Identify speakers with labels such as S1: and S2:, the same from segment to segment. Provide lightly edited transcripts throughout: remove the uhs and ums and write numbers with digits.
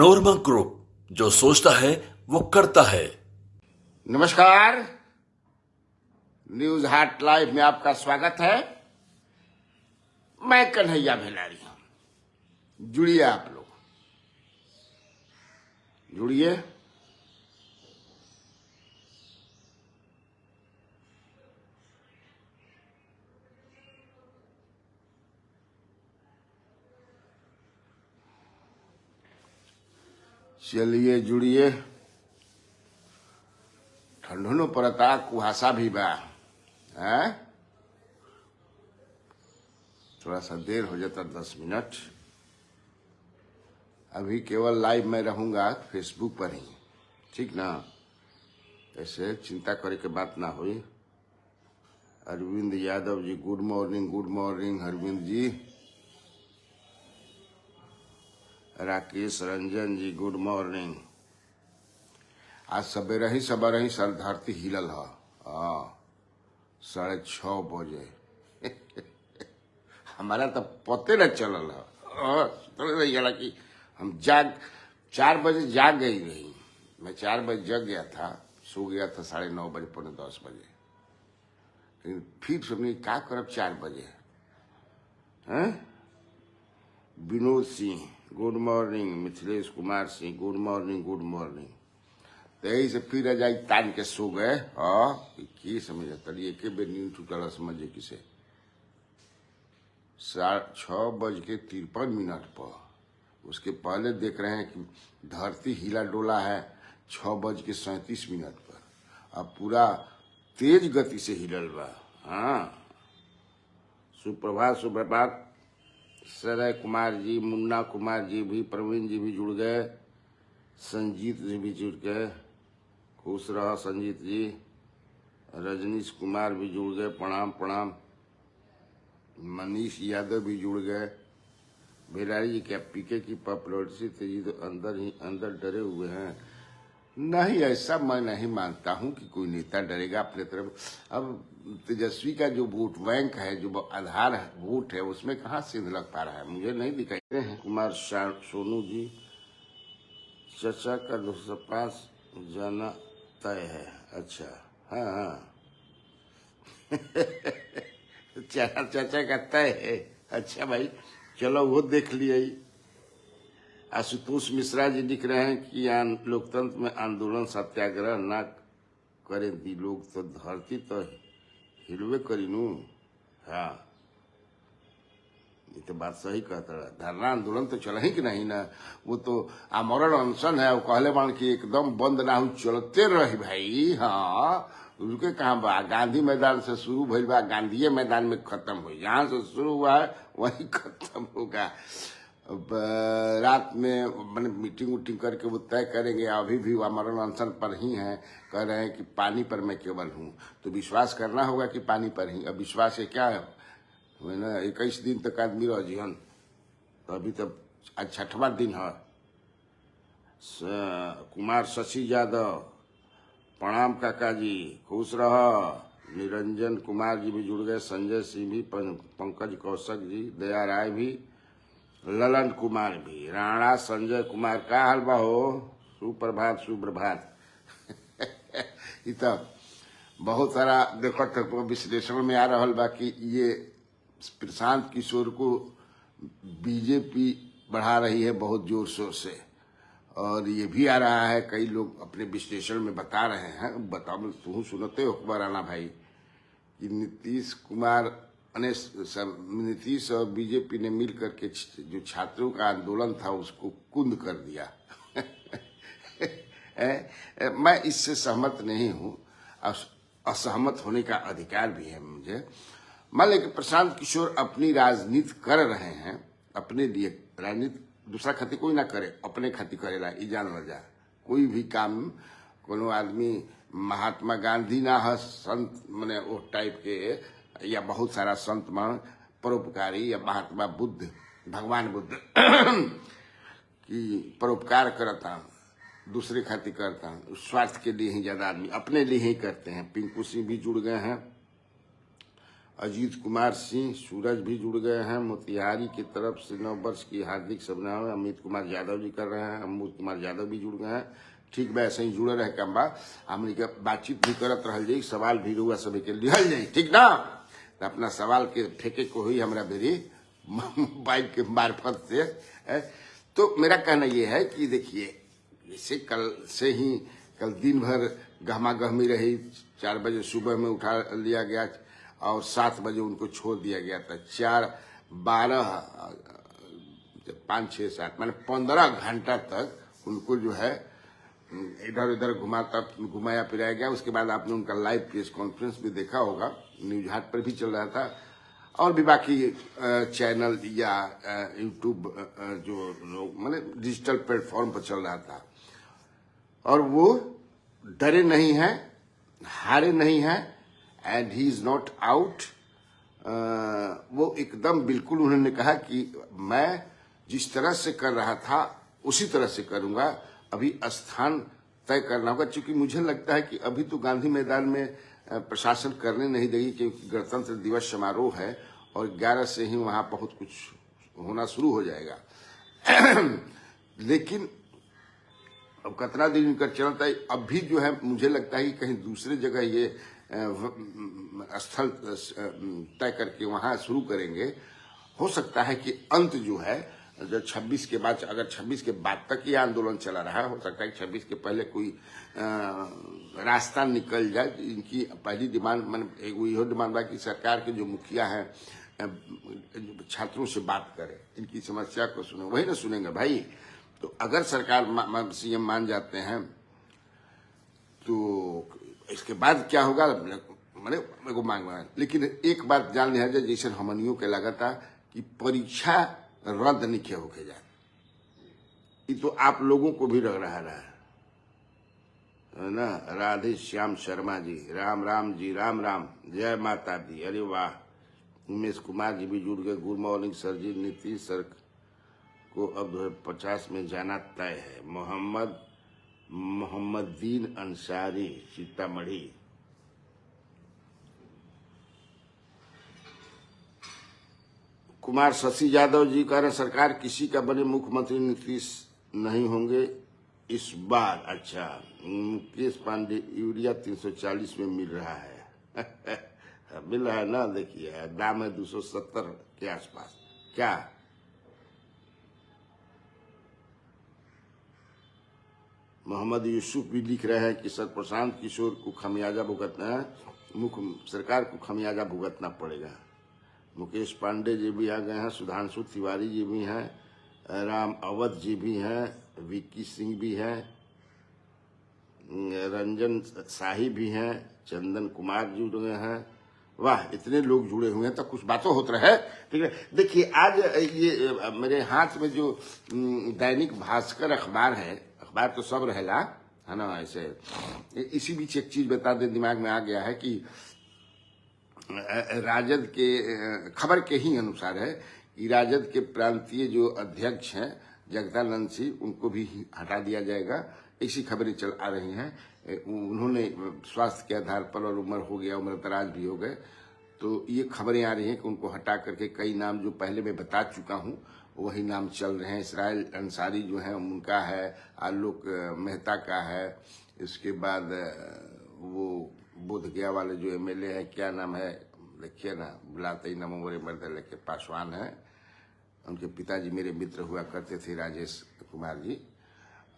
S1: Manorama group, जो सोचता है वो करता है।
S2: नमस्कार, न्यूज हाट लाइव में आपका स्वागत है। मैं कन्हैया भेलारी हूं। जुड़िए, आप लोग जुड़िए। चलिए जुड़िए। ठंडो पड़ता, कुहासा भी बा है? थोड़ा सा देर हो जाता, 10 मिनट। अभी केवल लाइव में रहूंगा फेसबुक पर ही, ठीक ना? ऐसे चिंता करे के बात ना हुई। Arvind Yadav ji, good morning Arvind ji. राकेश रंजन जी, गुड मॉर्निंग। आज सवेरे ही सर धरती हिलल है। 6:30 बजे हमारा तो पते न चलल है कि हम 4 बजे जाग गई रही। मैं 4 बजे जग गया था, सो गया था 9:30 बजे, 9:45 बजे। लेकिन फिर समझे क्या करब 4 बजे हैं? Vinod Singh, good morning. Mithilesh Kumar Singh, good morning. तो यही से फिर रजाई तान के सो गए। की समझ तली एक बेर नींद टूटल समझे किसे। 6:53 पर। उसके पहले देख रहे हैं कि धरती हिला डोला है 6:37 पर। अब पूरा तेज गति से हिलल बा। सुप्रभात। सरय कुमार जी, मुन्ना कुमार जी भी, प्रवीण जी भी जुड़ गए, संजीत जी भी जुड़ गए। खुश रहो संजीत जी। रजनीश कुमार भी जुड़ गए, प्रणाम। मनीष यादव भी जुड़ गए। भेलारी जी, क्या पीके की पॉपुलरिटी तेजी तो अंदर डरे हुए हैं? नहीं, ऐसा मैं नहीं मानता हूं कि कोई नेता डरेगा अपने तरफ। अब तेजस्वी का जो वोट बैंक है, जो आधार वोट है, उसमें कहाँ सिंध लग पा रहा है, मुझे नहीं दिखाई दे हैं। कुमार सोनू जी, चचा का 205 जाना तय है। अच्छा, हाँ चाचा का तय है। अच्छा भाई, चलो वो देख लिया। आशुतोष मिश्रा जी लिख रहे हैं कि लोकतंत्र में आंदोलन सत्याग्रह ना करें दी लोग तो धरती तो हिलवे करी नू। हाँ, ये तो बात सही कहता है। धरना आंदोलन तो चल ही कि नहीं ना। वो तो आमरण अनशन है। वो कहले बाण की एकदम बंद ना हो, चलते रही भाई। हाँ, रुके कहाँ बा? गांधी मैदान से शुरू भइल बा, गांधी मैदान में खत्म हो। जहाँ से शुरू हुआ है वहीं खत्म होगा। रात में मैंने मीटिंग करके वो तय करेंगे। अभी भी वो आमरण अनशन पर ही हैं। कह रहे हैं कि पानी पर मैं केवल हूँ। तो विश्वास करना होगा कि पानी पर ही। अब विश्वास है क्या है? मैंने 21 दिन तक आदमी रह जीवन, तो अभी तक आज 6वां दिन है। कुमार शशि यादव, प्रणाम काका जी, खुश रहो। निरंजन कुमार जी भी जुड़ गए, संजय सिंह भी, पंकज कौशक जी, दया राय भी, ललन कुमार भी, राणा संजय कुमार, का हाल बा हो? सुप्रभात। ये तो बहुत सारा देखो तक विश्लेषण में आ रहा बा कि ये प्रशांत किशोर को बीजेपी बढ़ा रही है बहुत जोर शोर से। और ये भी आ रहा है, कई लोग अपने विश्लेषण में बता रहे हैं, बताओ तू सुनते हो राणा भाई, कि नीतीश और बीजेपी ने मिल करके जो छात्रों का आंदोलन था उसको कुंद कर दिया। मैं इससे सहमत नहीं हूँ। असहमत होने का अधिकार भी है मुझे। मान लें कि प्रशांत किशोर अपनी राजनीति कर रहे हैं, अपने लिए राजनीति, दूसरा खातिर कोई ना करे, अपने खातिर करेला। ई जान ल जा। कोई भी काम कोनो आदमी महात्मा गांधी ना है, संत मने वो टाइप के, या बहुत सारा संत मान परोपकारी, या महात्मा बुद्ध, भगवान बुद्ध की परोपकार करता, दूसरे खातिर करता। स्वार्थ के लिए ही ज्यादा आदमी अपने लिए ही करते हैं। पिंकू सिंह भी जुड़ गए हैं, अजीत कुमार सिंह, सूरज भी जुड़ गए हैं। मोतिहारी की तरफ से 9 वर्ष की हार्दिक शुभकामनाएं अमित कुमार यादव जी कर रहे हैं। अमूत कुमार यादव भी जुड़ गए हैं। ठीक बा, ऐसे ही जुड़े रहे कम्बा, हमने के बातचीत भी करत रहल जाई, सवाल भी रुआ सभी के लिहल जाई, ठीक ना। तो अपना सवाल के फेंके को हुई हमरा बेरी बाइक के मार्फत से। तो मेरा कहना यह है कि देखिए, जैसे कल दिन भर गहमा गहमी रही, 4 बजे सुबह में उठा लिया गया और 7 बजे उनको छोड़ दिया गया था। 4, 12, 5, 6, 7 माने 15 घंटा तक उनको जो है इधर उधर घुमाया फिराया गया। उसके बाद आपने उनका लाइव प्रेस कॉन्फ्रेंस भी देखा होगा, न्यूज हाट पर भी चल रहा था और भी बाकी चैनल या यूट्यूब जो लोग माने डिजिटल प्लेटफॉर्म पर चल रहा था। और वो डरे नहीं हैं, हारे नहीं हैं, and he is not out. वो एकदम बिल्कुल उन्होंने कहा कि मैं जिस तरह से कर रहा था उसी तरह से करूंगा, अभी स्थान तय करना होगा। क्योंकि मुझे लगता है कि अभी तो गांधी मैदान में प्रशासन करने नहीं देगी, क्योंकि गणतंत्र दिवस समारोह है और 11 से ही वहां बहुत कुछ होना शुरू हो जाएगा। लेकिन अब कितना दिन कर चलता है, अभी जो है मुझे लगता है कि कहीं दूसरे जगह ये स्थल तय करके वहां शुरू करेंगे। हो सकता है कि अंत जो है जो 26 के बाद, अगर 26 के बाद तक ये आंदोलन चला रहा, हो सकता है कि 26 के पहले कोई रास्ता निकल जाए। इनकी पहली डिमांड मैंने यही डिमांड बा कि सरकार के जो मुखिया हैं छात्रों से बात करें, इनकी समस्या को सुने, वही ना सुनेंगे भाई। तो अगर सरकार सीएम मान जाते हैं तो इसके बाद क्या होगा मैंने मेरे को मांग रहा। लेकिन एक बात जान लिया जाए, जैसे हमनियों के लगा था कि परीक्षा रद्द नहीं होके जाए, ये तो आप लोगों को भी लग रहा है ना। राधे श्याम शर्मा जी, राम राम जी, राम राम, जय माता दी, अरे वाह। उमेश कुमार जी भी जुड़ गए। गुड मॉर्निंग सर जी। नीतीश सर को अब 50 में जाना तय है। मोहम्मदीन अंसारी, सीतामढ़ी। कुमार शशि यादव जी कह रहे सरकार किसी का बने, मुख्यमंत्री नीतीश नहीं होंगे इस बार। अच्छा, मुकेश पांडे, यूरिया 340 में मिल रहा है मिल रहा है ना। देखिए दाम है 270 के आसपास। क्या मोहम्मद यूसुफ भी लिख रहे हैं कि सर प्रशांत किशोर को खमियाजा भुगतना है, मुख्य सरकार को खमियाजा भुगतना पड़ेगा। मुकेश पांडे जी भी आ गए हैं, सुधांशु तिवारी जी भी हैं, राम अवध जी भी हैं, विक्की सिंह भी हैं, रंजन शाही भी हैं, चंदन कुमार जी जुड़ गए हैं। वाह, इतने लोग जुड़े हुए हैं तो कुछ बातों होते रहे। ठीक है, देखिए आज ये मेरे हाथ में जो दैनिक भास्कर अखबार है, अखबार तो सब रहेला है ना ऐसे। इसी बीच एक चीज बता दे, दिमाग में आ गया है कि राजद के खबर के ही अनुसार है कि राजद के प्रांतीय जो अध्यक्ष हैं जगदानंद सिंह, उनको भी हटा दिया जाएगा। ऐसी खबरें चल आ रही हैं। उन्होंने स्वास्थ्य के आधार पर और उम्र हो गया, उम्र दराज भी हो गए, तो ये खबरें आ रही हैं कि उनको हटा करके कई नाम जो पहले मैं बता चुका हूं वही नाम चल रहे हैं। इसराइल अंसारी जो है उनका है, आलोक मेहता का है, इसके बाद वो बोध गया वाले जो एमएलए है, क्या नाम है देखिए ना, बुलाते ही नमो मोरे मर्द लेके पासवान है। उनके पिताजी मेरे मित्र हुआ करते थे, राजेश कुमार जी,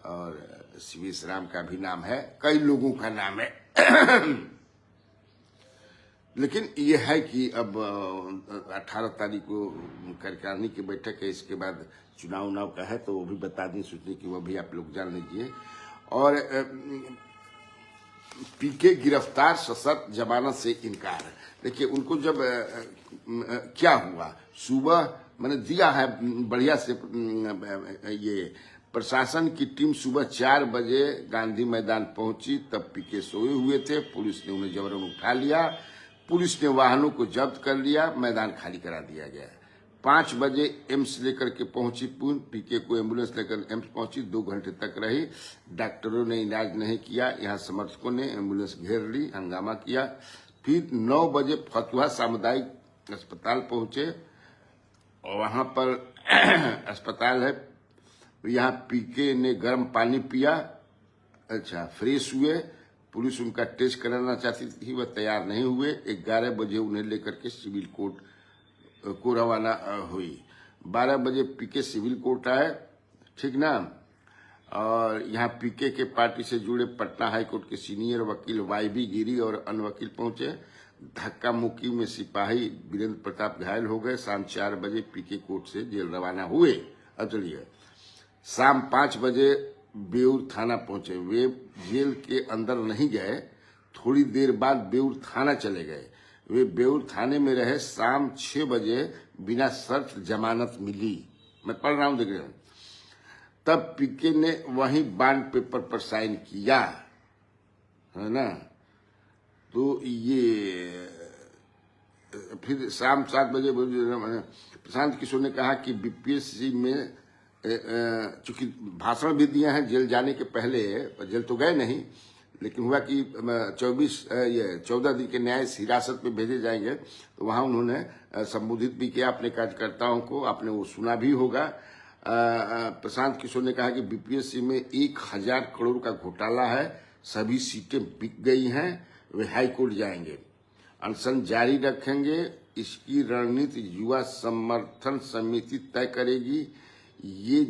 S2: और सीवीएस राम का भी नाम है, कई लोगों का नाम है लेकिन ये है कि अब 18 तारीख को कार्यकारिणी की बैठक है, इसके बाद चुनाव उनाव का है, तो वो भी बता दें सोचने की, वो भी आप लोग जान लीजिए। और पीके गिरफ्तार, सशर्त जमानत से इनकार। देखिए उनको जब क्या हुआ, सुबह मैंने दिया है बढ़िया से, ये प्रशासन की टीम सुबह 4 बजे गांधी मैदान पहुंची, तब पीके सोए हुए थे। पुलिस ने उन्हें जबरन उठा लिया, पुलिस ने वाहनों को जब्त कर लिया, मैदान खाली करा दिया गया। 5 बजे एम्स लेकर के पहुंची पीके को, एम्बुलेंस लेकर एम्स पहुंची, 2 घंटे तक रही। डॉक्टरों ने इलाज नहीं किया, यहाँ समर्थकों ने एम्बुलेंस घेर ली, हंगामा किया। फिर 9 बजे फतुहा सामुदायिक अस्पताल पहुंचे और वहां पर अस्पताल है, यहाँ पीके ने गर्म पानी पिया, अच्छा फ्रेश हुए। पुलिस उनका टेस्ट कराना चाहती थी, वह तैयार नहीं हुए। 11 बजे उन्हें लेकर के सिविल कोर्ट को रवाना हुई। 12 बजे पीके सिविल कोर्ट आए, ठीक ना। और यहाँ पीके के पार्टी से जुड़े पटना हाईकोर्ट के सीनियर वकील वाईबी गिरी और अन्य वकील पहुंचे। धक्का मुक्की में सिपाही वीरेंद्र प्रताप घायल हो गए। शाम 4 बजे पीके कोर्ट से जेल रवाना हुए। अब चलिए, शाम 5 बजे बेउर थाना पहुंचे। वे जेल के अंदर नहीं गए, थोड़ी देर बाद बेउर थाना चले गए। वे बेउर थाने में रहे। शाम 6 बजे बिना शर्त जमानत मिली। मैं पढ़ रहा हूं, देख रहे हैं। तब पीके ने वहीं बॉन्ड पेपर पर साइन किया, है ना। तो ये फिर शाम 7 बजे प्रशांत किशोर ने कहा कि बीपीएससी में चूंकि भाषण भी दिए हैं जेल जाने के पहले, जेल तो गए नहीं, लेकिन हुआ कि 14 दिन के न्यायिक हिरासत में भेजे जाएंगे। तो वहां उन्होंने संबोधित भी किया अपने कार्यकर्ताओं को, आपने वो सुना भी होगा। प्रशांत किशोर ने कहा कि बीपीएससी में 1000 करोड़ का घोटाला है, सभी सीटें बिक गई हैं, वे हाईकोर्ट जाएंगे, अनशन जारी रखेंगे। इसकी रणनीति युवा समर्थन समिति तय करेगी। ये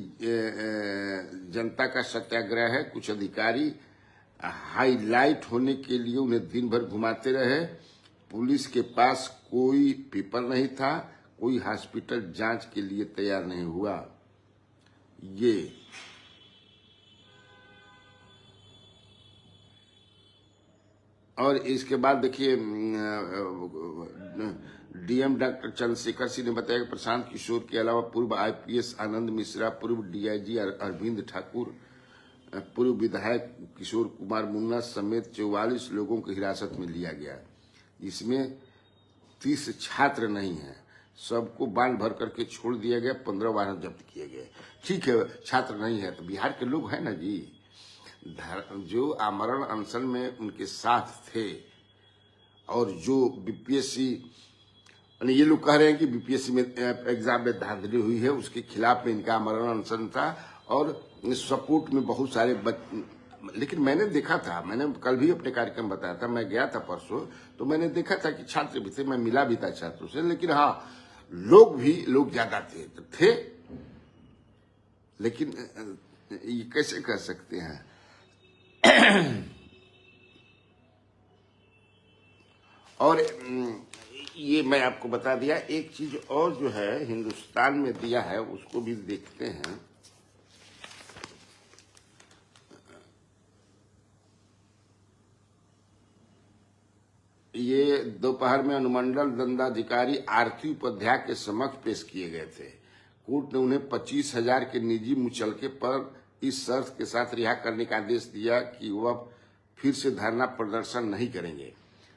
S2: जनता का सत्याग्रह है। कुछ अधिकारी हाईलाइट होने के लिए उन्हें दिन भर घुमाते रहे। पुलिस के पास कोई पेपर नहीं था, कोई हॉस्पिटल जांच के लिए तैयार नहीं हुआ। ये और इसके बाद देखिए, डीएम डॉक्टर चंद्रशेखर सिंह ने बताया कि प्रशांत किशोर के अलावा पूर्व आईपीएस आनंद मिश्रा, पूर्व डीआईजी अरविंद ठाकुर, पूर्व विधायक किशोर कुमार मुन्ना समेत 44 लोगों को हिरासत में लिया गया। इसमें 30 छात्र नहीं हैं, सबको बांध भर करके छोड़ दिया गया। 15 वाहन जब्त किए गए। ठीक है, छात्र नहीं है तो बिहार के लोग हैं ना जी, जो आमरण अनशन में उनके साथ थे। और जो बीपीएससी, ये लोग कह रहे हैं कि बीपीएससी में एग्जाम में धांधली हुई है, उसके खिलाफ में इनका आमरण अनशन था। और सपोर्ट में बहुत सारे लेकिन मैंने देखा था, मैंने कल भी अपने कार्यक्रम बताया था, मैं गया था परसों, तो मैंने देखा था कि छात्र भी थे, मैं मिला भी था छात्रों से। लेकिन हाँ, लोग ज्यादा थे, लेकिन ये कैसे कर सकते हैं। और ये मैं आपको बता दिया। एक चीज और जो है हिंदुस्तान में दिया है, उसको भी देखते हैं। ये दोपहर में अनुमंडल दंडाधिकारी आरती उपाध्याय के समक्ष पेश किए गए थे। कोर्ट ने उन्हें 25,000 के निजी मुचलके पर इस शर्त के साथ रिहा करने का आदेश दिया कि वह फिर से धरना प्रदर्शन नहीं करेंगे,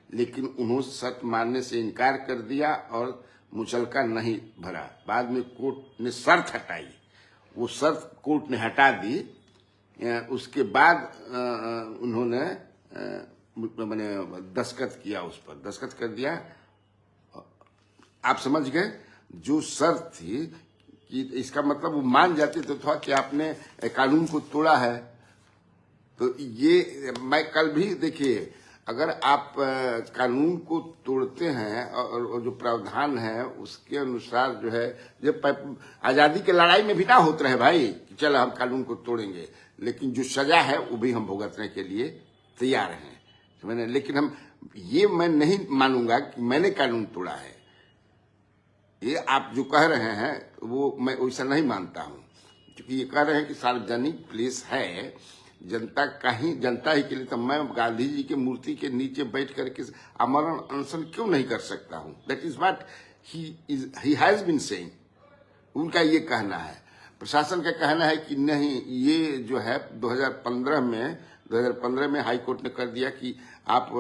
S2: लेकिन उन्होंने शर्त मानने से इनकार कर दिया और मुचलका नहीं भरा। बाद में कोर्ट ने शर्त हटाई, वो शर्त कोर्ट ने हटा दी। उसके बाद उन्होंने मैंने दस्तखत किया, उस पर दस्तखत कर दिया। आप समझ गए, जो शर्त थी कि इसका मतलब वो मान जाते तो था कि आपने कानून को तोड़ा है। तो ये मैं कल भी देखिए, अगर आप कानून को तोड़ते हैं और जो प्रावधान है उसके अनुसार जो है, जब आजादी की लड़ाई में भी ना होते रहे भाई कि चल हम कानून को तोड़ेंगे, लेकिन जो सजा है वो भी हम भुगतने के लिए तैयार हैं। तो लेकिन मैं नहीं मानूंगा कि मैंने कानून तोड़ा है। ये आप जो कह रहे हैं वो मैं वैसा नहीं मानता हूं, क्योंकि ये कह रहे हैं कि सार्वजनिक प्लेस है, जनता ही के लिए। तो मैं गांधी जी के मूर्ति के नीचे बैठ करके आमरण अनशन क्यों नहीं कर सकता हूं? That is what he has been saying. उनका ये कहना है। प्रशासन का कहना है कि नहीं, ये जो है 2015 में हाई कोर्ट ने कर दिया कि आप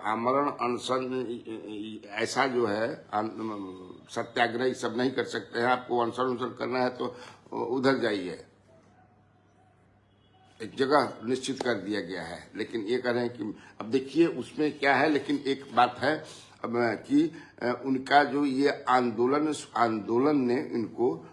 S2: आमरण अनशन ऐसा जो है सत्याग्रह सब नहीं कर सकते हैं। आपको अनशन करना है तो उधर जाइए। एक जगह निश्चित कर दिया गया है। लेकिन ये कह रहे हैं कि अब देखिए उसमें क्या है, लेकिन एक बात है अब कि उनका जो ये आंदोलन ने इनको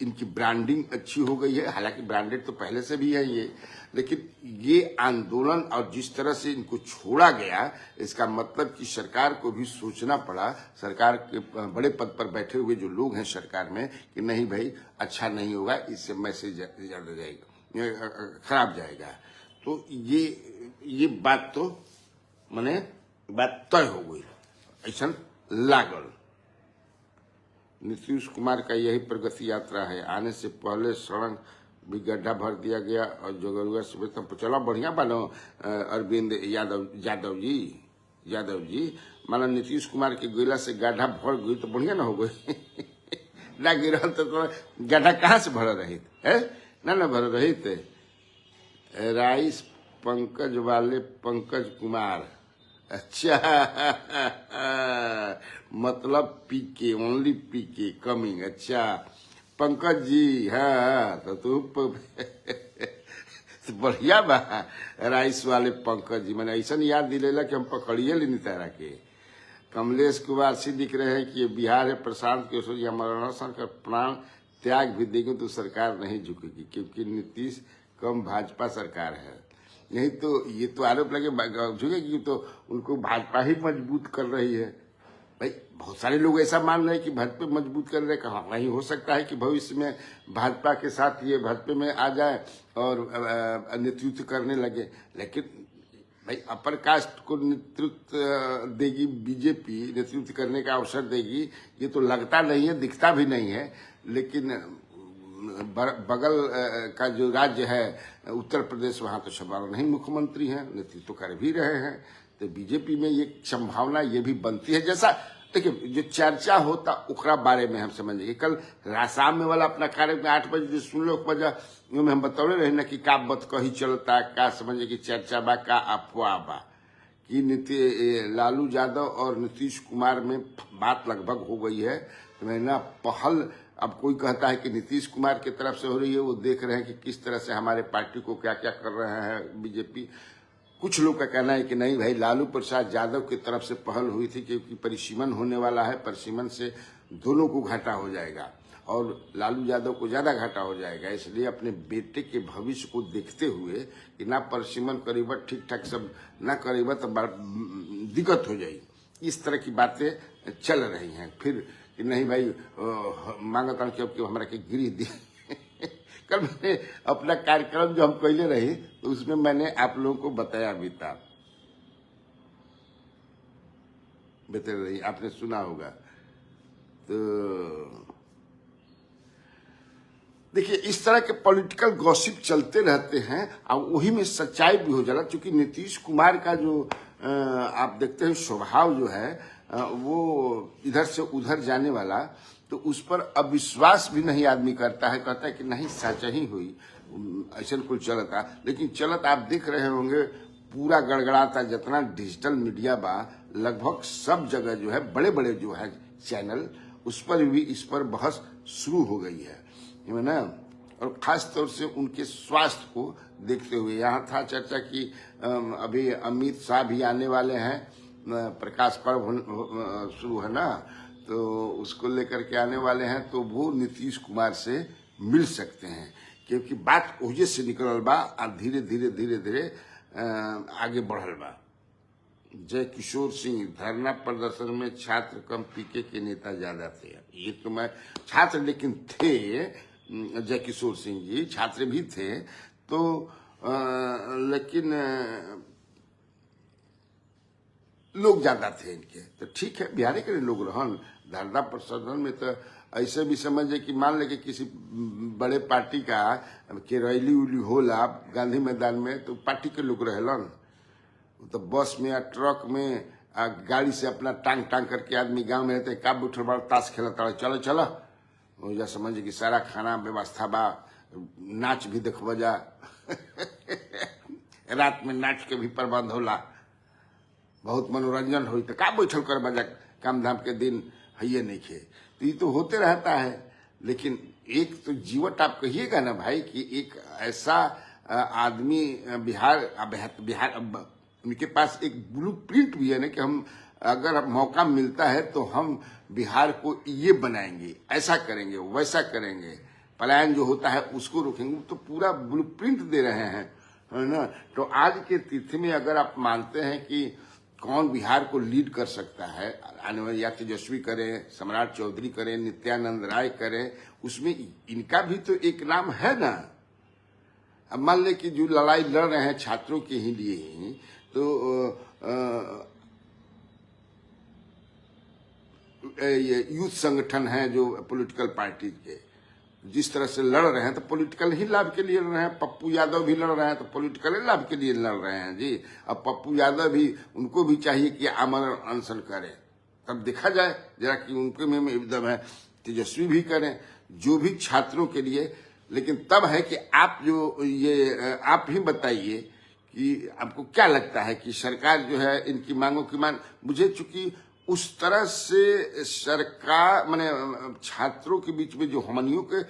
S2: इनकी ब्रांडिंग अच्छी हो गई है। हालांकि ब्रांडेड तो पहले से भी है ये, लेकिन ये आंदोलन और जिस तरह से इनको छोड़ा गया, इसका मतलब कि सरकार को भी सोचना पड़ा, सरकार के बड़े पद पर बैठे हुए जो लोग हैं सरकार में, कि नहीं भाई अच्छा नहीं होगा, इससे मैसेज ज्यादा जाएगा, खराब जाएगा। तो ये बात तो माने बात तय हो गई, ऐसा लागल। नीतीश कुमार का यही प्रगति यात्रा है। आने से पहले सड़क भी गड्ढा भर दिया गया और जोगरुआ से तो चलो बढ़िया बनो। अरविंद यादव जी माना नीतीश कुमार के गिरा से गड्ढा भर गई तो बढ़िया ना हो गई ना गिरा तो गड्ढा कहाँ से भर रही है ना भर रही थे। राइस पंकज वाले पंकज कुमार, अच्छा मतलब पीके, ओनली पीके कमिंग। अच्छा पंकज जी, हाँ तो तू बढ़िया बा। राइस वाले पंकज जी मैंने ऐसा याद दिलेला कि हम पकड़िए लेनी तरह के। कमलेश कुमार सिंह दिख रहे हैं कि ये बिहार है। प्रशांत किशोर या मरणोत्सव का प्राण त्याग भी देंगे तो सरकार नहीं झुकेगी, क्योंकि नीतीश कम भाजपा सरकार है। नहीं तो ये तो आरोप लगे झुकेगी तो उनको भाजपा ही मजबूत कर रही है। भाई बहुत सारे लोग ऐसा मान रहे हैं कि भाजपा मजबूत कर रहे हैं। कहा नहीं हो सकता है कि भविष्य में भाजपा के साथ ये भाजपा में आ जाए और नेतृत्व करने लगे। लेकिन भाई अपर कास्ट को नेतृत्व देगी बीजेपी, नेतृत्व करने का अवसर देगी, ये तो लगता नहीं है, दिखता भी नहीं है। लेकिन बगल का जो राज्य है उत्तर प्रदेश, वहां तो सवाल नहीं मुख्यमंत्री हैं, नेतृत्व कर भी रहे हैं। तो बीजेपी में ये संभावना ये भी बनती है। जैसा देखिए जो चर्चा होता उकरा बारे में हम समझे कि कल शाम में वाला अपना कार्यक्रम 8 बजे जो सुन लो बजा में हम बतौले रहे ना कि का बत कही चलता, का समझे कि चर्चा बा, का अफवाह बा कि लालू यादव और नीतीश कुमार में बात लगभग हो गई है। तो मैं ना पहल अब कोई कहता है कि नीतीश कुमार की तरफ से हो रही है, वो देख रहे हैं कि किस तरह से हमारे पार्टी को क्या क्या कर रहे हैं बीजेपी। कुछ लोग का कहना है कि नहीं भाई लालू प्रसाद यादव की तरफ से पहल हुई थी, क्योंकि परिसीमन होने वाला है, परिसीमन से दोनों को घाटा हो जाएगा और लालू यादव को ज्यादा घाटा हो जाएगा। इसलिए अपने बेटे के भविष्य को देखते हुए कि ना परिसीमन करीब ठीक ठाक सब ना करीब तो दिक्कत हो जाएगी। इस तरह की बातें चल रही हैं। फिर कि नहीं भाई मांगता कि हमारा के गिरी दी कल मैंने अपना कार्यक्रम जो हम पहले रहे तो उसमें मैंने आप लोगों को बताया भी था, बता रही आपने सुना होगा। तो देखिए इस तरह के पॉलिटिकल गॉसिप चलते रहते हैं और वही में सच्चाई भी हो जाला। क्योंकि नीतीश कुमार का जो आप देखते हैं स्वभाव जो है वो इधर से उधर जाने वाला, तो उस पर अविश्वास भी नहीं आदमी करता है, कहता है कि नहीं सच ही हुई, ऐसा कुछ चलता। लेकिन चलत आप देख रहे होंगे पूरा गड़गड़ाता, जितना डिजिटल मीडिया बा लगभग सब जगह जो है बड़े बड़े जो है चैनल, उस पर भी इस पर बहस शुरू हो गई है ना। और खास तौर से उनके स्वास्थ्य को देखते हुए यहाँ था चर्चा की अभी अमित शाह भी आने वाले हैं, प्रकाश पर्व शुरू है ना, तो उसको लेकर के आने वाले हैं, तो वो नीतीश कुमार से मिल सकते हैं। क्योंकि बात ओजे से निकलल बा और धीरे धीरे धीरे धीरे आगे बढ़ल बा। जय किशोर सिंह, धरना प्रदर्शन में छात्र कम पीके के नेता ज्यादा थे। ये तो मैं छात्र लेकिन थे, जय किशोर सिंह जी छात्र भी थे, तो लेकिन लोग ज्यादा थे इनके। तो ठीक है बिहारी के लोग रहन धरना प्रदर्शन में, तो ऐसे भी समझे कि मान ले कि किसी बड़े पार्टी का के रैली उली होला गांधी मैदान में, तो पार्टी के लोग रहलन, तो बस में या ट्रक में गाड़ी से अपना टांग टांग करके आदमी गांव में रहते का उठल बड़ा ताश खेलता, चलो चलो या समझे कि सारा खाना व्यवस्था बा, नाच भी देखब जा रात में नाच के भी प्रबंध होला, बहुत मनोरंजन हुई, तो का बैठल कर बजा काम धाम के दिन है नहीं खे। तो ये तो होते रहता है। लेकिन एक तो जीवट आप कहिएगा ना भाई कि एक ऐसा आदमी बिहार उनके पास एक ब्लूप्रिंट भी है ना कि हम अगर मौका मिलता है तो हम बिहार को ये बनाएंगे, ऐसा करेंगे, वैसा करेंगे, पलायन जो होता है उसको रोकेंगे। तो पूरा ब्लूप्रिंट दे रहे हैं, है ना। तो आज के तिथि में अगर आप मानते हैं कि कौन बिहार को लीड कर सकता है, आने वाले या तेजस्वी करें, सम्राट चौधरी करें, नित्यानंद राय करें, उसमें इनका भी तो एक नाम है ना। अब मान ले कि जो लड़ाई लड़ रहे हैं छात्रों के ही लिए ही, तो ये यूथ संगठन है जो पॉलिटिकल पार्टी के, जिस तरह से लड़ रहे हैं तो पॉलिटिकल ही लाभ के लिए लड़ रहे हैं। पप्पू यादव भी लड़ रहे हैं तो पॉलिटिकल लाभ के लिए लड़ रहे हैं जी। अब पप्पू यादव भी, उनको भी चाहिए कि आमरण अनशन करें, तब देखा जाए जरा कि उनके में एकदम है। तेजस्वी भी करें, जो भी छात्रों के लिए। लेकिन तब है कि आप जो ये आप ही बताइए कि आपको क्या लगता है कि सरकार जो है इनकी मांगों की मांग, मुझे चूंकि उस तरह से सरकार माने छात्रों के बीच में जो हमनियों के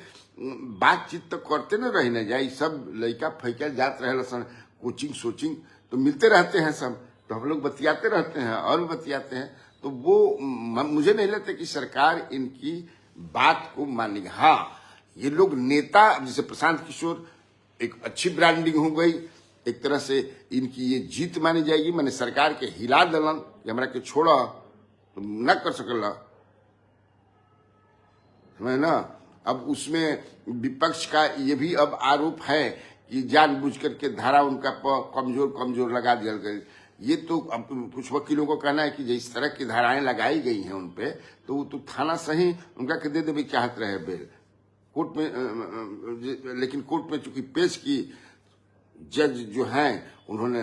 S2: बातचीत तो करते न रही न जाए, सब लड़का फैका जात रहे लसन, कोचिंग सोचिंग तो मिलते रहते हैं सब, तो हम लोग बतियाते रहते हैं और भी बतियाते हैं। तो वो मुझे नहीं लगता कि सरकार इनकी बात को मानेगी। हाँ, ये लोग नेता जैसे प्रशांत किशोर, एक अच्छी ब्रांडिंग हो गई, एक तरह से इनकी ये जीत मानी जाएगी। मैंने सरकार के हिला दलन कि हमरा के छोड़ा तो न कर सकला है ना। अब उसमें विपक्ष का ये भी अब आरोप है कि जानबूझ करके धारा उनका कमजोर लगा दिया गया। ये तो अब कुछ वकीलों को कहना है कि जिस तरह की धाराएं लगाई गई हैं उनपे, तो वो तो थाना सही उनका के दे भी चाहत रहे बेल कोर्ट में। लेकिन कोर्ट में चूंकि पेश की, जज जो हैं उन्होंने,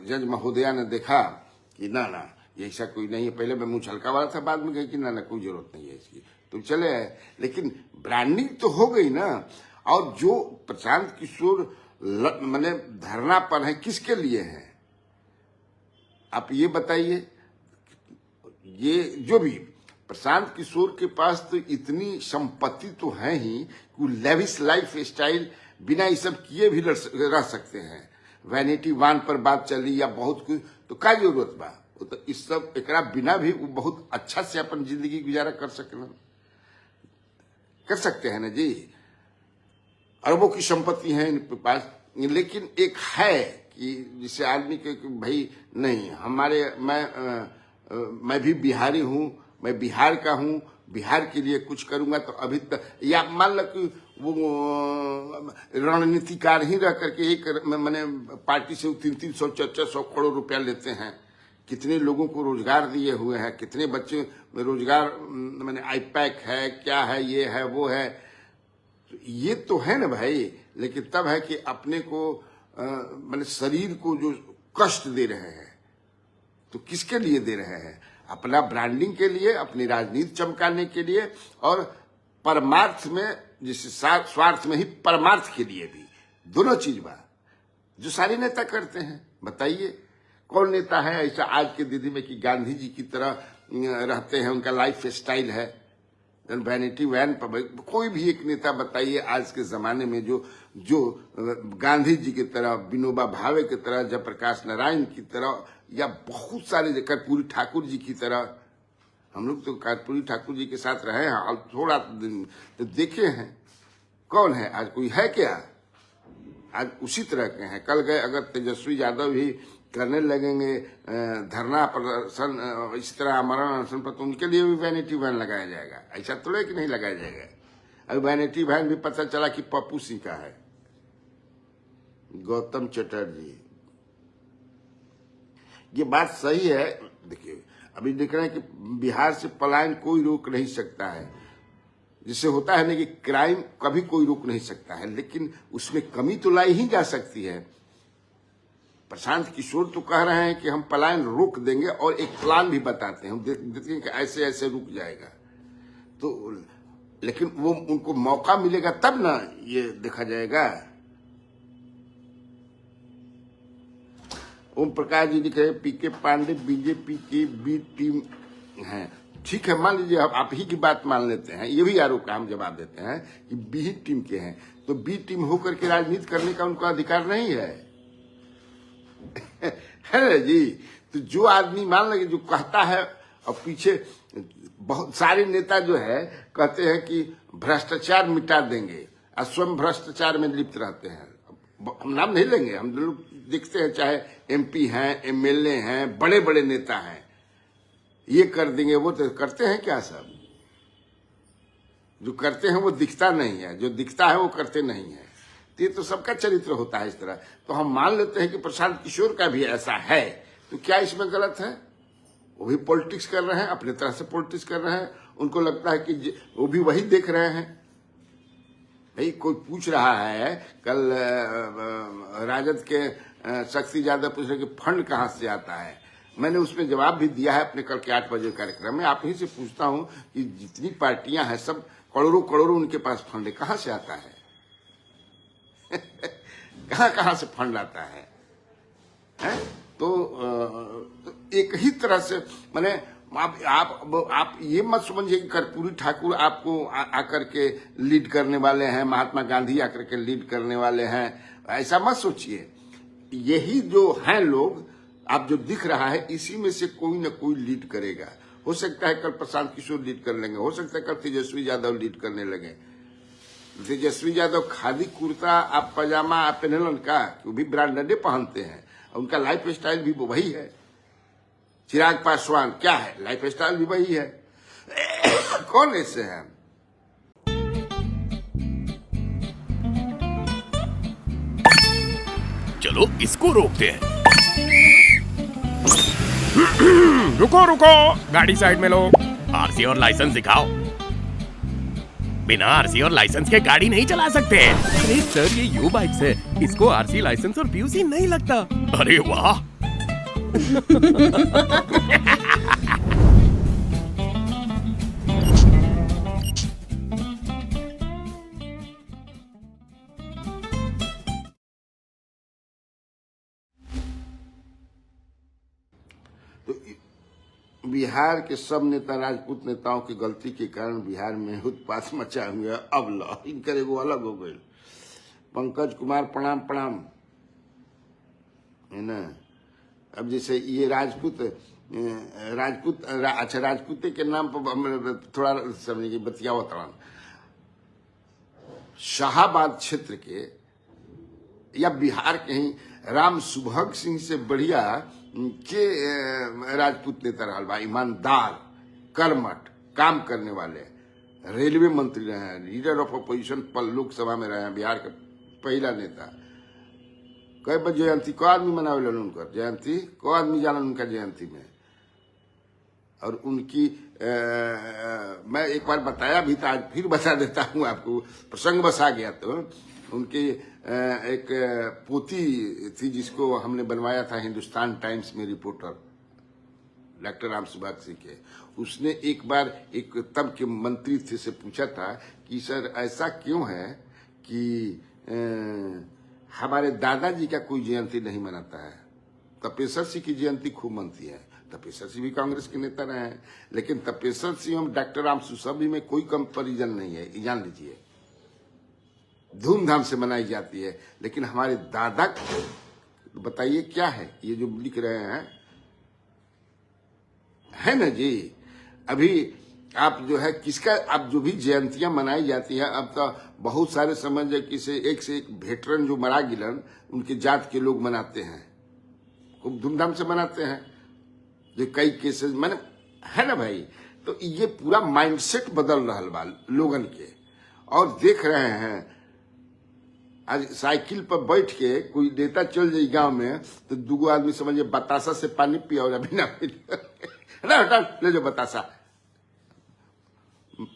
S2: जज महोदया ने देखा कि ना ये ऐसा कोई नहीं है। पहले मैं मुंह छलका वाला था, बाद में कही कि ना कोई जरूरत नहीं है इसकी, तो चले आए। लेकिन ब्रांडिंग तो हो गई ना। और जो प्रशांत किशोर मैंने धरना पर है, किसके लिए है आप ये बताइए। ये जो भी प्रशांत किशोर के पास तो इतनी संपत्ति तो है ही कि लेविश लाइफ स्टाइल बिना ये सब किए भी रह सकते हैं। वैनिटी वान पर बात चली या बहुत कुछ, तो क्या जरूरत बा। तो इस सब एकरा बिना भी वो बहुत अच्छा से अपन जिंदगी गुजारा कर सकते हैं ना जी। अरबों की संपत्ति है इनके पास। लेकिन एक है कि जिसे आदमी के भाई नहीं, हमारे मैं भी बिहारी हूँ, मैं बिहार का हूँ, बिहार के लिए कुछ करूंगा। तो अभी तक या मान लो कि वो रणनीतिकार ही रह करके एक मैंने पार्टी से 300 400 करोड़ रुपया लेते हैं। कितने लोगों को रोजगार दिए हुए हैं, कितने बच्चे रोजगार, मैंने आईपैक है, क्या है, ये है, वो है। तो ये तो है ना भाई। लेकिन तब है कि अपने को मैंने शरीर को जो कष्ट दे रहे हैं, तो किसके लिए दे रहे हैं? अपना ब्रांडिंग के लिए, अपनी राजनीति चमकाने के लिए, और परमार्थ में, जिससे स्वार्थ में ही परमार्थ के लिए भी, दोनों चीज बा जो सारे नेता करते हैं। बताइए कौन नेता है ऐसा आज के दीदी में कि गांधी जी की तरह रहते हैं, उनका लाइफ स्टाइल है वैनिटी वैन पर। कोई भी एक नेता बताइए आज के जमाने में जो गांधी जी की तरह, विनोबा भावे की तरह, जयप्रकाश नारायण की तरह, या बहुत सारे कर्पूरी ठाकुर जी की तरह। हम लोग तो कर्पूरी ठाकुर जी के साथ रहे हैं थोड़ा दिन, तो देखे हैं। कौन है आज? कोई है क्या? आज उसी तरह के हैं। कल गए अगर तेजस्वी यादव भी करने लगेंगे धरना प्रदर्शन इस तरह आमरण अनशन पर, तो उनके लिए भी वैनिटी वैन लगाया जाएगा। ऐसा तो है कि नहीं लगाया जाएगा। अभी वैनिटी वैन भी पता चला कि पप्पू सिंह का है, गौतम चटर्जी। ये बात सही है। देखिए अभी देख रहे हैं कि बिहार से पलायन कोई रोक नहीं सकता है। जिससे होता है ना कि क्राइम कभी कोई रोक नहीं सकता है, लेकिन उसमें कमी तो लाई ही जा सकती है। प्रशांत किशोर तो कह रहे हैं कि हम पलायन रोक देंगे और एक प्लान भी बताते हैं, हम देखते हैं कि ऐसे ऐसे रुक जाएगा। तो लेकिन वो उनको मौका मिलेगा तब ना ये देखा जाएगा। ओम प्रकाश जी लिख रहे पीके पांडे बीजेपी की बी टीम है। ठीक है, मान लीजिए आप ही की बात मान लेते हैं, ये भी आरोप का हम जवाब देते हैं कि बी ही टीम के हैं, तो बी टीम होकर के राजनीति करने का उनका अधिकार नहीं है। है ना जी? तो जो आदमी मान लगे जो कहता है और पीछे बहुत सारे नेता जो है कहते हैं कि भ्रष्टाचार मिटा देंगे और स्वयं भ्रष्टाचार में लिप्त रहते हैं। हम नाम नहीं लेंगे, हम लोग देखते हैं चाहे एमपी हैं, एमएलए हैं, बड़े बड़े नेता हैं, ये कर देंगे, वो तो करते हैं क्या? सब जो करते हैं वो दिखता नहीं है, जो दिखता है वो करते नहीं है। ये तो सबका चरित्र होता है इस तरह। तो हम मान लेते हैं कि प्रशांत किशोर का भी ऐसा है, तो क्या इसमें गलत है? वो भी पॉलिटिक्स कर रहे हैं, अपने तरह से पॉलिटिक्स कर रहे हैं। उनको लगता है कि वो भी वही देख रहे हैं। भाई कोई पूछ रहा है, कल राजद के शक्ति यादव पूछ रहे कि फंड कहाँ से आता है। मैंने उसमें जवाब भी दिया है अपने कल के 8 बजे कार्यक्रम में। आप ही से पूछता हूं कि जितनी पार्टियां हैं सब करोड़ों करोड़ों उनके पास फंड है, कहां से आता है? कहां से फंड आता है? तो एक ही तरह से माने आप ये मत समझिए कि कर्पूरी ठाकुर आपको आकर के लीड करने वाले हैं, महात्मा गांधी आकर के लीड करने वाले हैं, ऐसा मत सोचिए। यही जो हैं लोग, आप जो दिख रहा है, इसी में से कोई ना कोई लीड करेगा। हो सकता है कल प्रशांत किशोर लीड कर लेंगे, हो सकता है कल तेजस्वी यादव लीड करने लगे। तेजस्वी यादव खादी कुर्ता आप पजामा आप पहनलन का, वो भी ब्रांडेड पहनते हैं, उनका लाइफ स्टाइल भी वही है। चिराग पासवान क्या है, लाइफ स्टाइल भी वही है। कौन ऐसे हैं?
S3: चलो इसको रोकते हैं। रुको रुको, गाड़ी साइड में लो। आरसी और लाइसेंस दिखाओ। बिना आरसी और लाइसेंस के गाड़ी नहीं चला सकते। अरे सर, ये यू बाइक्स है, इसको आरसी लाइसेंस और पीयूसी नहीं लगता। अरे वाह।
S2: बिहार के सब नेता राजपूत नेताओं की गलती के कारण बिहार में उत्पात मचा हुआ। अब लो इनकर एगो अलग हो गई। पंकज कुमार प्रणाम प्रणाम, है ना। अब जैसे ये राजपूत अच्छा राजपूते के नाम पर थोड़ा समझिए बतियावत रहा। शाहाबाद क्षेत्र के या बिहार के ही राम सुभग सिंह से बढ़िया के राजपूत नेता रहा बा। ईमानदार, कर्मठ, काम करने वाले, रेलवे मंत्री रहे हैं, लीडर ऑफ अपोजिशन पर लोकसभा में रहे हैं, बिहार के पहला नेता। कई बार जयंती को आदमी मनावे उनकर जयंती, को आदमी जालन उनका जयंती में। और उनकी मैं एक बार बताया भी था, आज फिर बता देता हूँ आपको, प्रसंग बस आ गया। तो उनकी एक पोती थी जिसको हमने बनवाया था हिंदुस्तान टाइम्स में रिपोर्टर, डॉक्टर राम सुभाष सिंह के। उसने एक बार एक तब के मंत्री थे से पूछा था कि सर ऐसा क्यों है कि हमारे दादाजी का कोई जयंती नहीं मनाता है। तपेश्वर सिंह की जयंती खूब मनती है। तपेश्वर सिंह भी कांग्रेस के नेता रहे हैं, लेकिन तपेश्वर सिंह और डॉक्टर राम सुसभी में कोई कंपैरिजन नहीं है, जान लीजिए। धूमधाम से मनाई जाती है, लेकिन हमारे दादा बताइए क्या है ये जो लिख रहे हैं, है ना जी। अभी आप जो है किसका, आप जो भी जयंतियां मनाई जाती है, अब तो बहुत सारे समझ कि से एक वेटरन जो मरा गिलन उनके जात के लोग मनाते हैं, खूब धूमधाम से मनाते हैं। जो कई केसेस मैंने, है ना भाई। तो ये पूरा माइंडसेट बदल रहा बा लोगन के। और देख रहे हैं आज साइकिल पर बैठ के कोई नेता चल जाए गांव में तो दूगो आदमी समझिए बतासा से पानी पिया और अभी ना ले जो बतासा,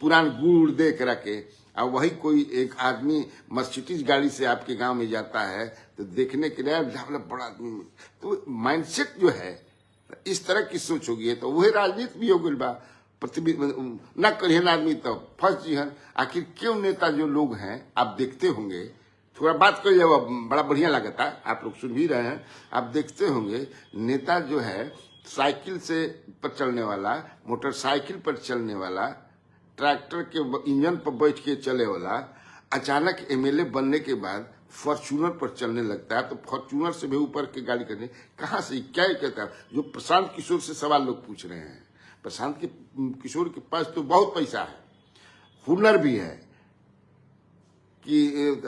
S2: पुरान गुड़ दे के रखे। और वही कोई एक आदमी मर्सिडीज गाड़ी से आपके गांव में जाता है तो देखने के लिए बड़ा आदमी। तो माइंडसेट जो है इस तरह की सोच होगी है, तो वही राजनीति भी हो गई बा। न करिए आदमी तो फंस जी। आखिर क्यों नेता जो लोग हैं आप देखते होंगे, थोड़ा बात कर लिया, बड़ा बढ़िया लगता, आप लोग सुन भी रहे हैं। आप देखते होंगे नेता जो है साइकिल से पर चलने वाला, मोटरसाइकिल पर चलने वाला, ट्रैक्टर के इंजन पर बैठ के चले वाला अचानक एमएलए बनने के बाद फॉर्च्यूनर पर चलने लगता है, तो फॉर्च्यूनर से भी ऊपर की गाड़ी करने कहाँ से, क्या कहता है? जो प्रशांत किशोर से सवाल लोग पूछ रहे हैं, प्रशांत किशोर के पास तो बहुत पैसा है, हुनर भी है कि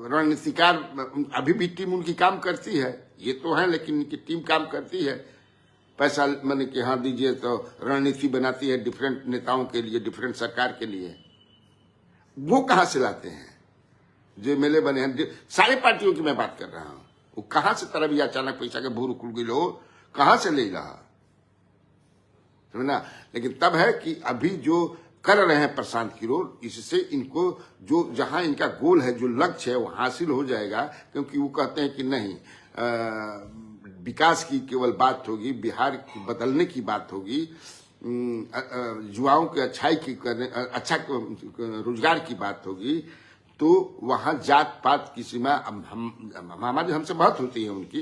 S2: रणनीतिकार, अभी भी टीम उनकी काम करती है, ये तो है, लेकिन उनकी टीम काम करती है, पैसा मैंने कि हाँ दीजिए तो रणनीति बनाती है डिफरेंट नेताओं के लिए, डिफरेंट सरकार के लिए। वो कहाँ से लाते हैं जो एमएलए बने हैं? सारे पार्टियों की मैं बात कर रहा हूं, वो कहाँ से तरह भी अचानक पैसा के भूर उखड़ गई हो, कहाँ से ले रहा, समझना? लेकिन तब है कि अभी जो कर रहे हैं प्रशांत किशोर, इससे इनको जो जहां इनका गोल है, जो लक्ष्य है, वो हासिल हो जाएगा, क्योंकि वो कहते हैं कि नहीं, विकास की केवल बात होगी, बिहार की बदलने की बात होगी, युवाओं के अच्छाई की करने, अच्छा रोजगार की बात होगी, तो वहां जात पात की सीमा हमारी हमसे बात होती है उनकी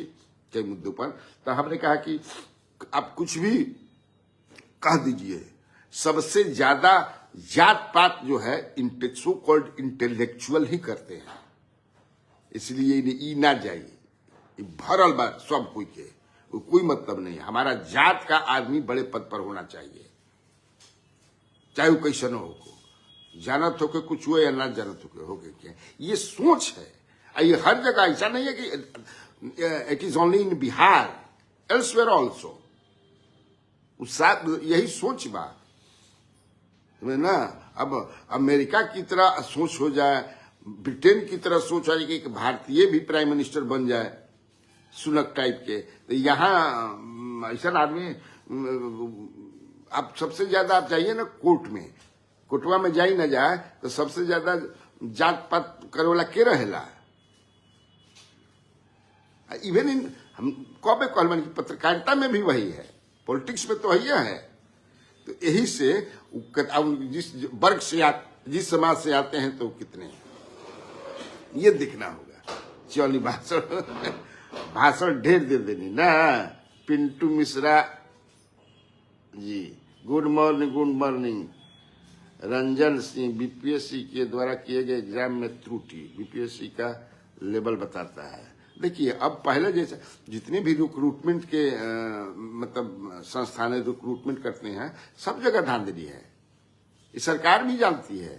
S2: कई मुद्दों पर। तो हमने कहा कि आप कुछ भी कह दीजिए, सबसे ज्यादा जात पात जो है सो कॉल्ड इंटेलेक्चुअल ही करते हैं, इसलिए ई ना जाइए, भरल बात सब कोई के, कोई मतलब नहीं। हमारा जात का आदमी बड़े पद पर होना चाहिए, चाहे वो कैसन हो, जानत हो के कुछ हुए या ना जानत हो के क्या, ये सोच है। ये हर जगह ऐसा नहीं है कि it is only in Bihar, elsewhere also यही सोच बा ना। अब अमेरिका की तरह सोच हो जाए, ब्रिटेन की तरह सोच आ जाए कि भारतीय भी प्राइम मिनिस्टर बन जाए, सुनक टाइप के, तो यहाँ ऐसा आदमी, आप सबसे ज्यादा आप जाइए ना कोर्ट में, कोर्टवा में जाई ना जाए तो सबसे ज्यादा जात पात करे वाला के रहेला। इवन इन हम कबे कहल की पत्रकारिता में भी वही है, पॉलिटिक्स में तो वही है। तो यही से जिस वर्ग से जिस समाज से आते हैं तो कितने, ये देखना होगा। चलिए भाषण ढेर दे देनी ना। Pintu Mishra ji, good morning. Ranjan Singh, BPSC के द्वारा किए गए एग्जाम में त्रुटि, बीपीएससी का लेवल बताता है। देखिए अब पहले जैसे जितने भी रिक्रूटमेंट के मतलब संस्थान रिक्रूटमेंट करते हैं, सब जगह धांधली है, ये सरकार भी जानती है,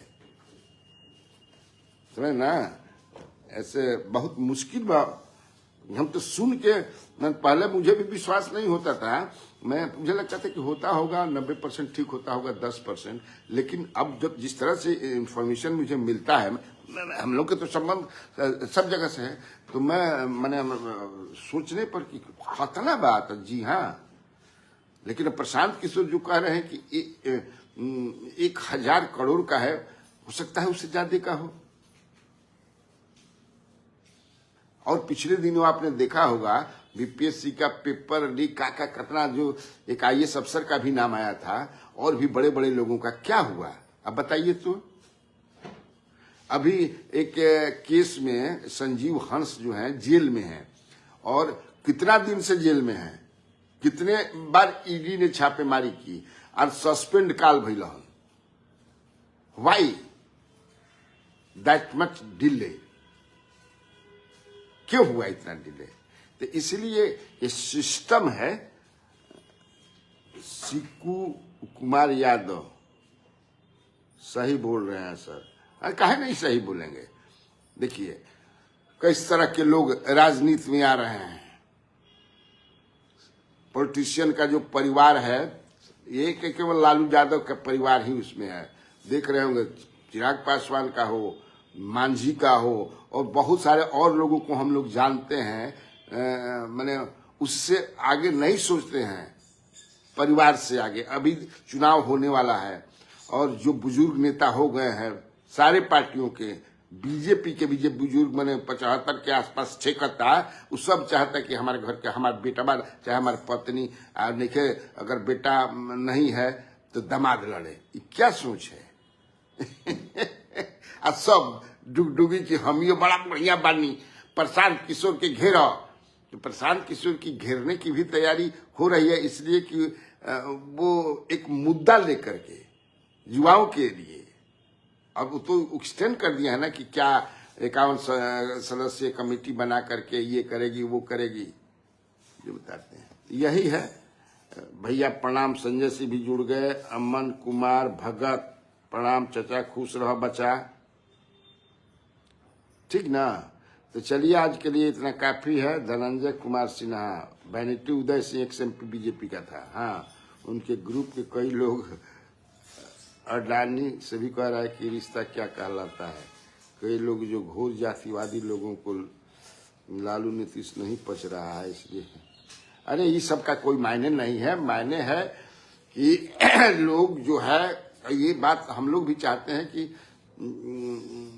S2: समझ ना। ऐसे बहुत मुश्किल हम तो सुन के, पहले मुझे भी विश्वास नहीं होता था, मुझे लगता था कि होता होगा 90% ठीक होता होगा 10%, लेकिन अब जब जिस तरह से इंफॉर्मेशन मुझे मिलता है, हम लोग के तो संबंध सब जगह से है, तो मैंने सोचने पर कि खतना बात, जी हाँ। लेकिन प्रशांत किशोर जो कह रहे हैं कि 1000 करोड़ का है, हो सकता है उससे ज्यादा का हो। और पिछले दिनों आपने देखा होगा बीपीएससी का पेपर लीक का कितना, जो एक आईएएस अफसर का भी नाम आया था, और भी बड़े बड़े लोगों का क्या हुआ, अब बताइए। तो अभी एक केस में संजीव हंस जो है जेल में है, और कितना दिन से जेल में है, कितने बार ईडी ने छापेमारी की और सस्पेंड काल भइल हन। व्हाई दैट मच डिले, क्यों हुआ इतना डिले? तो इसलिए ये सिस्टम है। सिक्कू कुमार यादव सही बोल रहे हैं सर, काहे नहीं सही बोलेंगे? देखिए किस तरह के लोग राजनीति में आ रहे हैं। पॉलिटिशियन का जो परिवार है, ये केवल लालू यादव का परिवार ही उसमें है। देख रहे होंगे चिराग पासवान का हो, मांझी का हो, और बहुत सारे और लोगों को हम लोग जानते हैं। माने उससे आगे नहीं सोचते हैं, परिवार से आगे। अभी चुनाव होने वाला है, और जो बुजुर्ग नेता हो गए हैं सारे पार्टियों के, बीजेपी के भी जो बुजुर्ग मैंने 75 के आसपास छेकता, वो सब चाहता है कि हमारे घर के हमारे बेटा, चाहे हमारी पत्नी देखे, अगर बेटा नहीं है तो दामाद लड़े। ये क्या सोच है? आ सब डुगडुगी की हम ये बड़ा बढ़िया बानी, प्रशांत किशोर के घेरा, तो प्रशांत किशोर की घेरने की भी तैयारी हो रही है, इसलिए कि वो एक मुद्दा लेकर के युवाओं के लिए अब वो तो एक्सटेंड कर दिया है ना कि क्या 51 सदस्यीय कमेटी बना करके ये करेगी वो करेगी, जो बताते हैं। यही है भैया, प्रणाम। संजय से भी जुड़ गए, अमन कुमार भगत प्रणाम चाचा, खुश रहो बच्चा, ठीक ना। तो चलिए आज के लिए इतना काफी है। Dhananjay Kumar Sinha, vanity Uday Singh x MP BJP का था, हाँ, उनके ग्रुप के कई लोग अडानी सभी कह रहा है कि रिश्ता क्या कहलाता है। कई लोग जो घोर जातिवादी लोगों को लालू नीतीश नहीं पच रहा है, इसलिए अरे ये सब का कोई मायने नहीं है। मायने है कि लोग जो है, ये बात हम लोग भी चाहते हैं कि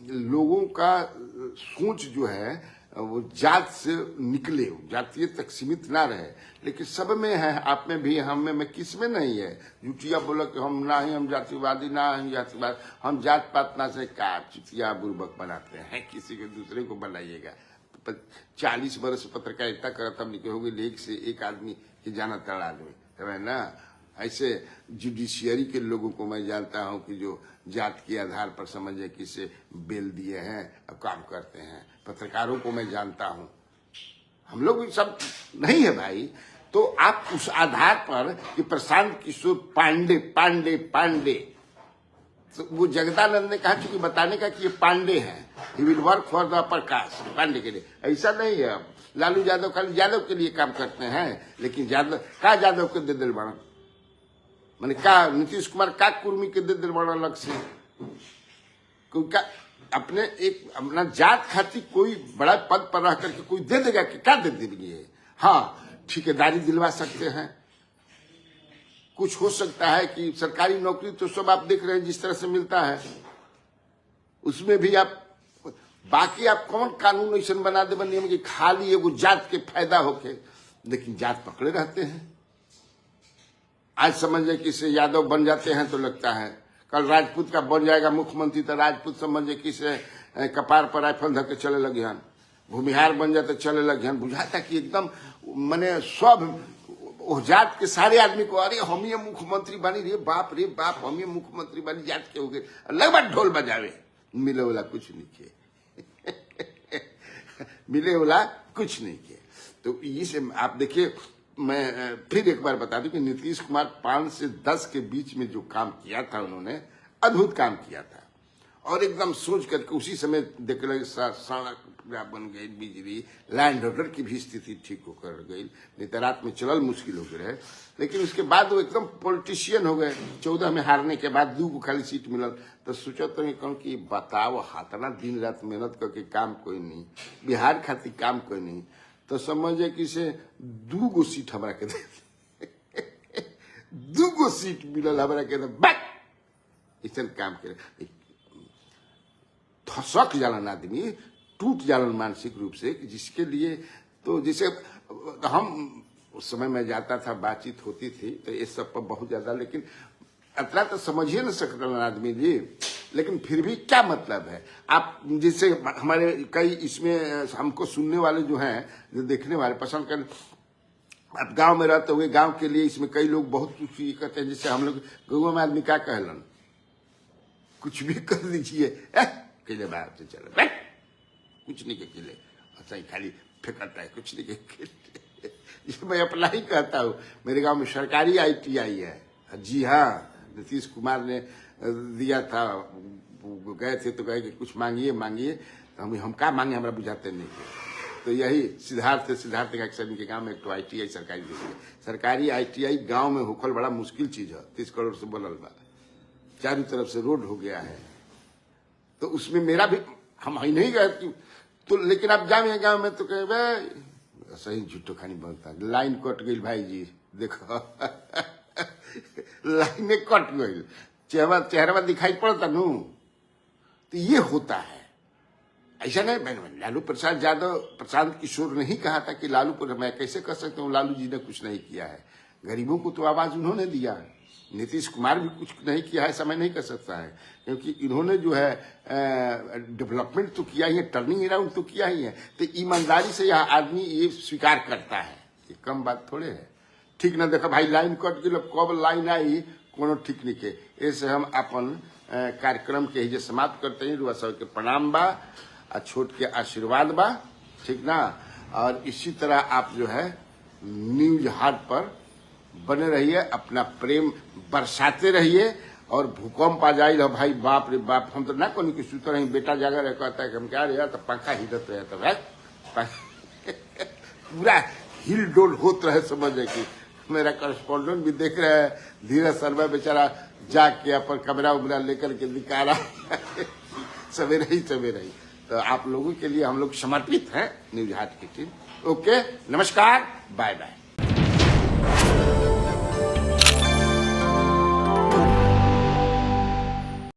S2: लोगों का सोच जो है वो जात से निकले, जातीय तक सीमित ना रहे। लेकिन सब में है, आप में भी, हम में किस में नहीं है। जुटिया बोला कि हम ना ही हम जातिवादी, ना हम जातिवाद, हम जात पात ना से का चुतिया बुर्बक बनाते हैं, किसी के दूसरे को बनाइएगा। 40 वर्ष पत्रकारिता करता हम निकले होंगे, एक से एक आदमी की जाना तड़ा आदमी है ना। ऐसे जुडिशियरी के लोगों को मैं जानता हूं कि जो जात के आधार पर समझे किसे बेल दिए हैं और काम करते हैं। पत्रकारों को मैं जानता हूं, हम लोग भी सब नहीं है भाई। तो आप उस आधार पर कि प्रशांत किशोर पांडे पांडे पांडे, तो वो जगदानंद ने कहा चूंकि बताने का कि ये पांडे हैं, he will work for the upper caste, Pandey के लिए। ऐसा नहीं है। लालू यादव खाली यादव के लिए काम करते हैं, लेकिन यादव के दे दिल बना, मैंने का नीतीश कुमार का कुर्मी के दे दिल बना अलग से, क्योंकि अपने एक अपना जात खाती कोई बड़ा पद पर रह करके कोई दे देगा कि क्या दे देंगे। हाँ, ठेकेदारी दिलवा सकते हैं, कुछ हो सकता है कि सरकारी नौकरी तो सब आप देख रहे हैं जिस तरह से मिलता है, उसमें भी आप बाकी आप कौन कानून ऐसा बना दे नियम कि खाली एगो जात के फायदा होके, लेकिन जात पकड़े रहते हैं। आज समझे किसे यादव बन जाते हैं तो लगता है कल राजपूत का बन जाएगा मुख्यमंत्री, तो राजपूत समझे किसे कपार पर राइफल धर के चले लगे हन, भूमिहार बन जाते चले लगे हन। बुझाता कि एकदम मैंने सब जात के सारे आदमी को, अरे हम ये मुख्यमंत्री बनी, रे बाप हम ये मुख्यमंत्री बनी, जात के हो गए, लगभग ढोल बजावे। मिले वाला कुछ नहीं किए मिले वाला कुछ नहीं किए। तो इसे आप देखिए, मैं फिर एक बार बता दूं कि नीतीश कुमार 5 से 10 के बीच में जो काम किया था, उन्होंने अद्भुत काम किया था। और एकदम सोच करके उसी समय देख लगे सड़क बन गई, बिजली, लैंड ऑर्डर की भी स्थिति ठीक होकर गई, नहीं तो रात में चलल मुश्किल हो गए। लेकिन उसके बाद वो एकदम पॉलिटिशियन हो गए। 14 में हारने के बाद 2 को खाली सीट मिलल, तो सोचा तो कहूँ कि बताओ, हाथना दिन रात मेहनत करके काम कोई नहीं, बिहार खातिर काम कोई नहीं, तो समझे कि से 2 गो सीट हमारा के दे 2 गो सीट मिलल हमारा के बैक, ऐसा काम करे। धसक जालन आदमी, टूट जालन मानसिक रूप से, जिसके लिए तो जैसे हम उस समय में जाता था, बातचीत होती थी, तो ये सब पर बहुत ज्यादा, लेकिन इतना तो समझ ही नहीं सकता आदमी जी। लेकिन फिर भी क्या मतलब है, आप जिससे हमारे कई इसमें हमको सुनने वाले जो हैं, जो देखने वाले पसंद कर, आप गांव में रहते हुए गांव के लिए इसमें कई लोग बहुत कुछ कहते हैं। जैसे हम लोग गाँव में आदमी क्या कहलन, कुछ भी कर दीजिए, किले बाहर से चले, कुछ नहीं के किले, अच्छा खाली फेंकता है, कुछ नहीं के किले। ये मैं अपना ही कहता हूँ। मेरे गांव में सरकारी ITI है, जी हाँ, नीतीश कुमार ने दिया था, गए थे तो गए कि कुछ मांगिए, तो हम क्या मांगे, हमारा बुझाते नहीं। तो यही सिद्धार्थ के गांव में एक तो ITI सरकारी दे दिया। सरकारी ITI गांव में होखल बड़ा मुश्किल चीज है। 30 करोड़ से बनल बा, चारों तरफ से रोड हो गया है, तो उसमें मेरा भी, हम ही नहीं गए तो, लेकिन आप जाए गांव में तो कहे सही झूठो खानी बनता, लाइन कट गई भाई जी, देखो लाइन में कट गई, चेहरा दिखाई पड़ता नू। तो ये होता है, ऐसा नहीं। लालू प्रसाद यादव, प्रशांत किशोर ने ही कहा था कि लालू पर मैं कैसे कर सकता हूँ, लालू जी ने कुछ नहीं किया है। गरीबों को तो आवाज उन्होंने दिया है। नीतीश कुमार भी कुछ नहीं किया है, ऐसा मैं नहीं कर सकता है, क्योंकि इन्होंने जो है डेवलपमेंट तो किया ही है, टर्निंग अराउंड तो किया ही है। तो ईमानदारी से यह आदमी ये स्वीकार करता है, ये कम बात थोड़े है। ठीक ना, देखा भाई लाइन कट गई, कब लाइन आई कोनो ठीक नहीं के। ऐसे हम अपन कार्यक्रम के ही समाप्त करते हैं। रुआ सब के प्रणाम बा, छोट के आशीर्वाद बा, ठीक ना। और इसी तरह आप जो है न्यूज हाट पर बने रहिए, अपना प्रेम बरसाते रहिए। और भूकंप आ जाए तो भाई बाप रे बाप, हम तो ना कोनी कि सुतर रही, बेटा जागा रहे, कहता है कि हम क्या रहे तो पंखा हिलत रहे, तो भाई पूरा हिल डोल होत रहे, समझे कि मेरा करस्पॉन्डेंट भी देख रहे हैं, धीरज शर्मा बेचारा जाके अपन कमरा उमरा लेकर के निकाला सवेरे ही। तो आप लोगों के लिए हम लोग समर्पित हैं न्यूज हाट की टीम। ओके, नमस्कार, बाय बाय।